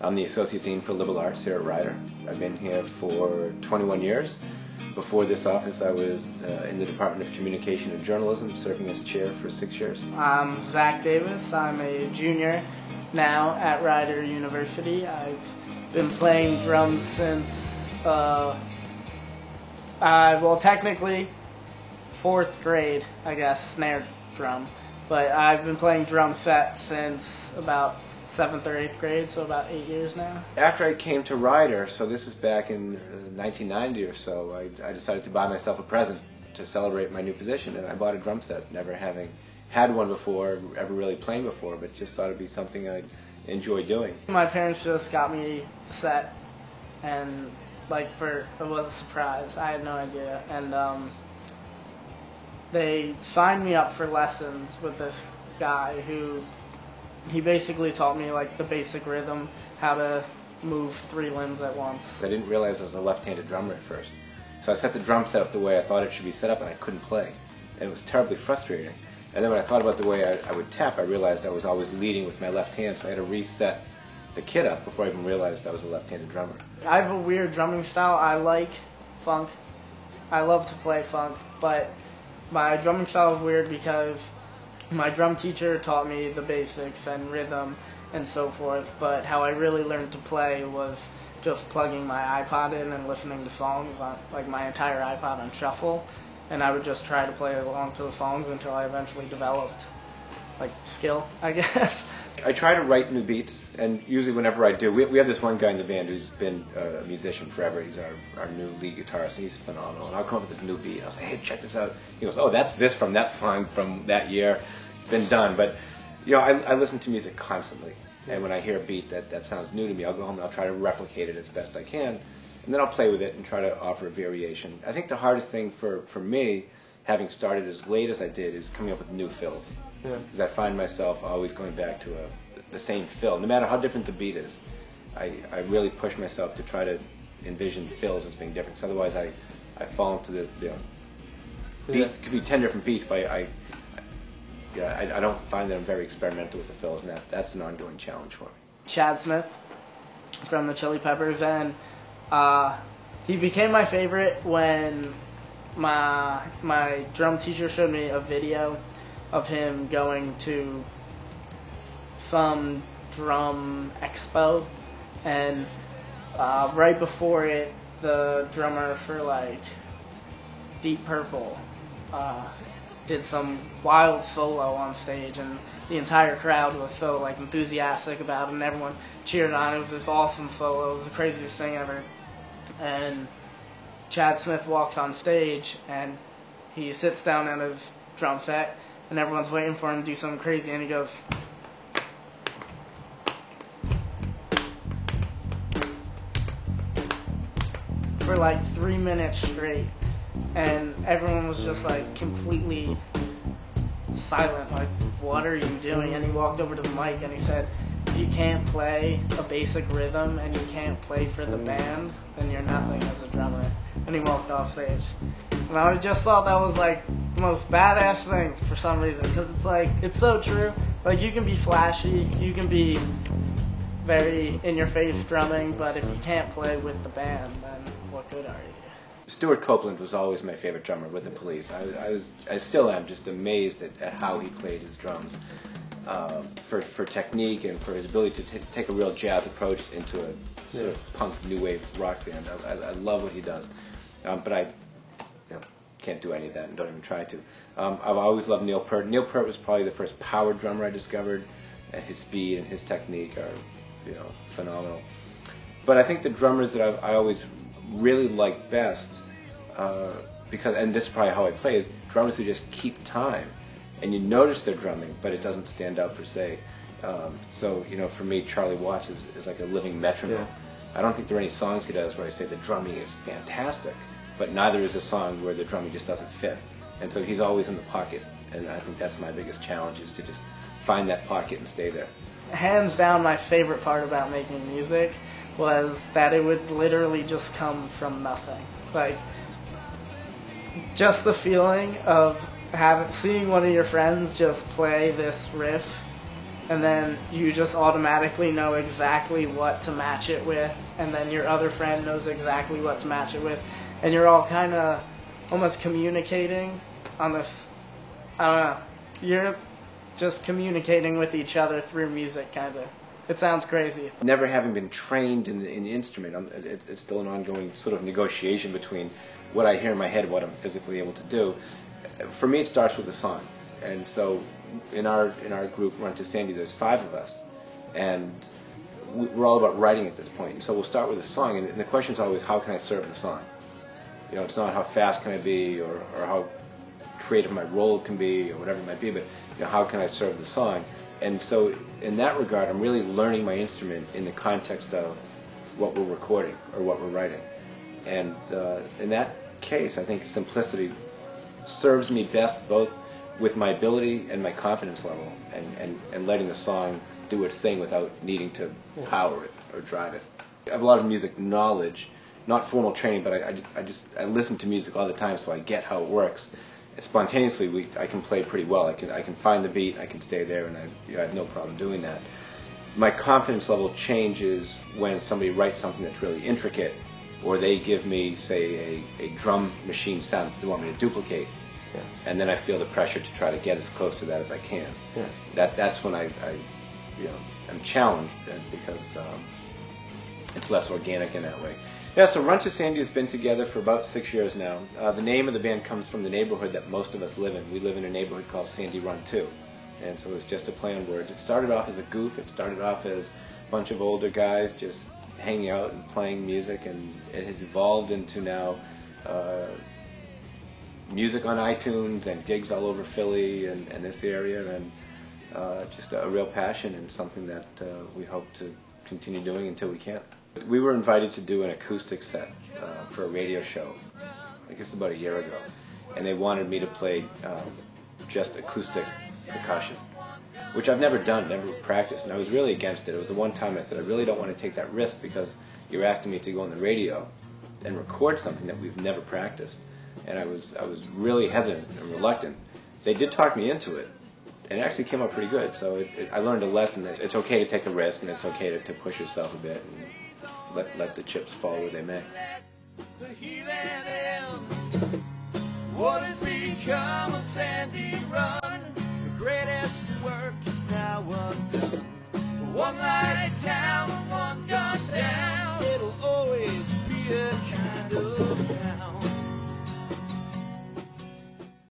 I'm the Associate Dean for Liberal Arts here at Rider. I've been here for 21 years. Before this office, I was in the Department of Communication and Journalism, serving as chair for 6 years. I'm Zach Davis. I'm a junior now at Rider University. I've been playing drums since, technically 4th grade, I guess, snare drum. But I've been playing drum set since about 7th or 8th grade, so about 8 years now. After I came to Rider, so this is back in 1990 or so, I decided to buy myself a present to celebrate my new position, and I bought a drum set, never having had one before, ever really playing before, but just thought it'd be something I'd enjoy doing. My parents just got me a set, and it was a surprise. I had no idea, and they signed me up for lessons with this guy who he basically taught me the basic rhythm, how to move 3 limbs at once. I didn't realize I was a left-handed drummer at first, so I set the drum set up the way I thought it should be set up, and I couldn't play, and it was terribly frustrating. And then when I thought about the way I would tap, I realized I was always leading with my left hand, so I had to reset the kit up before I even realized I was a left-handed drummer. I have a weird drumming style. I like funk. I love to play funk, but my drumming style is weird because my drum teacher taught me the basics and rhythm and so forth, but how I really learned to play was just plugging my iPod in and listening to songs, on, my entire iPod on shuffle, and I would just try to play along to the songs until I eventually developed skill, I guess. I try to write new beats, and usually whenever I do, we have this one guy in the band who's been a musician forever. He's our new lead guitarist, and he's phenomenal. And I'll come up with this new beat, and I'll say, hey, check this out. He goes, oh, that's this from that song from that year. Been done. But, I listen to music constantly, and when I hear a beat that sounds new to me, I'll go home and I'll try to replicate it as best I can, and then I'll play with it and try to offer a variation. I think the hardest thing for me, having started as late as I did, is coming up with new fills. Because I find myself always going back to the same fill. No matter how different the beat is, I really push myself to try to envision fills as being different. Because otherwise I fall into the beat. It could be 10 different beats, but I don't find that I'm very experimental with the fills, and that's an ongoing challenge for me. Chad Smith from the Chili Peppers, and he became my favorite when my drum teacher showed me a video of him going to some drum expo, and right before it, the drummer for Deep Purple did some wild solo on stage, and the entire crowd was so enthusiastic about it, and everyone cheered on. It was this awesome solo. It was the craziest thing ever. And Chad Smith walks on stage, and he sits down at his drum set, and everyone's waiting for him to do something crazy, and he goes, for 3 minutes straight, and everyone was just completely silent, what are you doing? And he walked over to the mic and he said, if you can't play a basic rhythm and you can't play for the band, then you're nothing as a drummer. And he walked off stage. And I just thought that was the most badass thing for some reason, because it's so true. You can be flashy, you can be very in-your-face drumming, but if you can't play with the band, then what good are you? Stuart Copeland was always my favorite drummer with the Police. I still am just amazed at how he played his drums, for technique and for his ability to take a real jazz approach into a sort of punk new wave rock band. I love what he does, but I can't do any of that and don't even try to. I've always loved Neil Peart. Neil Peart was probably the first power drummer I discovered, and his speed and his technique are phenomenal. But I think the drummers that I always really like best, and this is probably how I play, is drummers who just keep time, and you notice their drumming, but it doesn't stand out per se. So for me, Charlie Watts is like a living metronome. I don't think there are any songs he does where I say the drumming is fantastic, but neither is a song where the drumming just doesn't fit. And so he's always in the pocket, and I think that's my biggest challenge, is to just find that pocket and stay there. Hands down, my favorite part about making music was that it would literally just come from nothing. Just the feeling of seeing one of your friends just play this riff and then you just automatically know exactly what to match it with, and then your other friend knows exactly what to match it with, and you're all kind of almost communicating on the, I don't know, you're just communicating with each other through music, kind of. It sounds crazy. Never having been trained in the instrument, it's still an ongoing sort of negotiation between what I hear in my head and what I'm physically able to do. For me, it starts with a song. And so in our group, Run to Sandy, there's 5 of us. And we're all about writing at this point. So we'll start with a song, and the question is always, how can I serve the song? You know, it's not how fast can I be or how creative my role can be or whatever it might be, but you know, how can I serve the song? And so in that regard, I'm really learning my instrument in the context of what we're recording or what we're writing. And in that case, I think simplicity serves me best both with my ability and my confidence level and letting the song do its thing without needing to power it or drive it. I have a lot of music knowledge, not formal training, but I listen to music all the time, so I get how it works. Spontaneously, I can play pretty well. I can find the beat, I can stay there, and I have no problem doing that. My confidence level changes when somebody writes something that's really intricate, or they give me, say, a drum machine sound that they want me to duplicate, and then I feel the pressure to try to get as close to that as I can. That's when I am challenged because it's less organic in that way. Yeah, so Run to Sandy has been together for about 6 years now. The name of the band comes from the neighborhood that most of us live in. We live in a neighborhood called Sandy Run 2. And so it was just a play on words. It started off as a goof. It started off as a bunch of older guys just hanging out and playing music. And it has evolved into now music on iTunes and gigs all over Philly and this area. And just a real passion and something that we hope to continue doing until we can't. We were invited to do an acoustic set for a radio show, I guess about a year ago, and they wanted me to play just acoustic percussion, which I've never done, never practiced, and I was really against it. It was the one time I said, I really don't want to take that risk because you're asking me to go on the radio and record something that we've never practiced, and I was really hesitant and reluctant. They did talk me into it, and it actually came out pretty good, so I learned a lesson that it's okay to take a risk, and it's okay to push yourself a bit, and let the chips fall where they may. The healing end. What has become of Sandy Run?